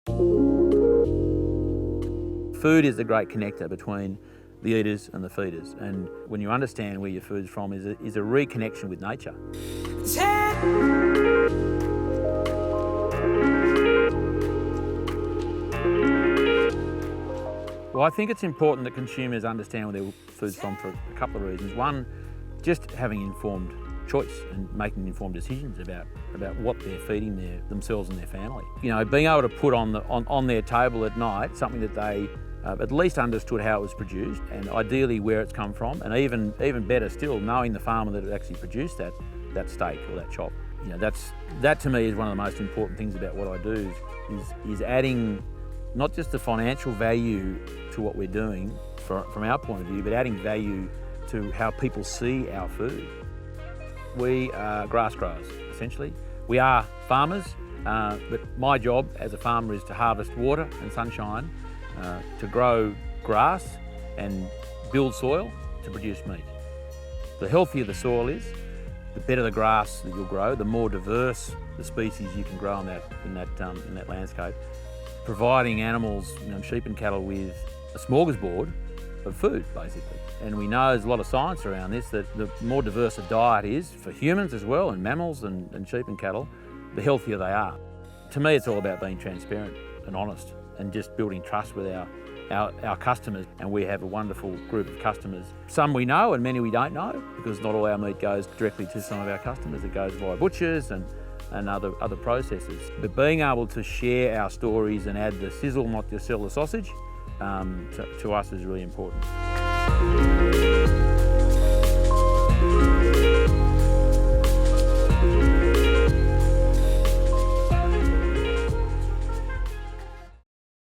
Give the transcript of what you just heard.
Food is the great connector between the eaters and the feeders, and when you understand where your food's from is a reconnection with nature. Well, I think it's important that consumers understand where their food's from for a couple of reasons. One, just having informed choice and making informed decisions about what they're feeding themselves and their family. You know, being able to put on their table at night something that they at least understood how it was produced, and ideally where it's come from, and even better still, knowing the farmer that actually produced that steak or that chop. You know, that to me is one of the most important things about what I do is adding not just the financial value to what we're doing from our point of view, but adding value to how people see our food. We are grass growers, essentially. We are farmers, but my job as a farmer is to harvest water and sunshine, to grow grass and build soil to produce meat. The healthier the soil is, the better the grass that you'll grow, the more diverse the species you can grow in that landscape, providing animals, sheep and cattle, with a smorgasbord of food, basically. And we know there's a lot of science around this, that the more diverse a diet is for humans as well, and mammals and sheep and cattle, the healthier they are. To me, it's all about being transparent and honest and just building trust with our customers. And we have a wonderful group of customers. Some we know and many we don't know, because not all our meat goes directly to some of our customers. It goes via butchers and other processors. But being able to share our stories and add the sizzle, not just sell the sausage, to us is really important.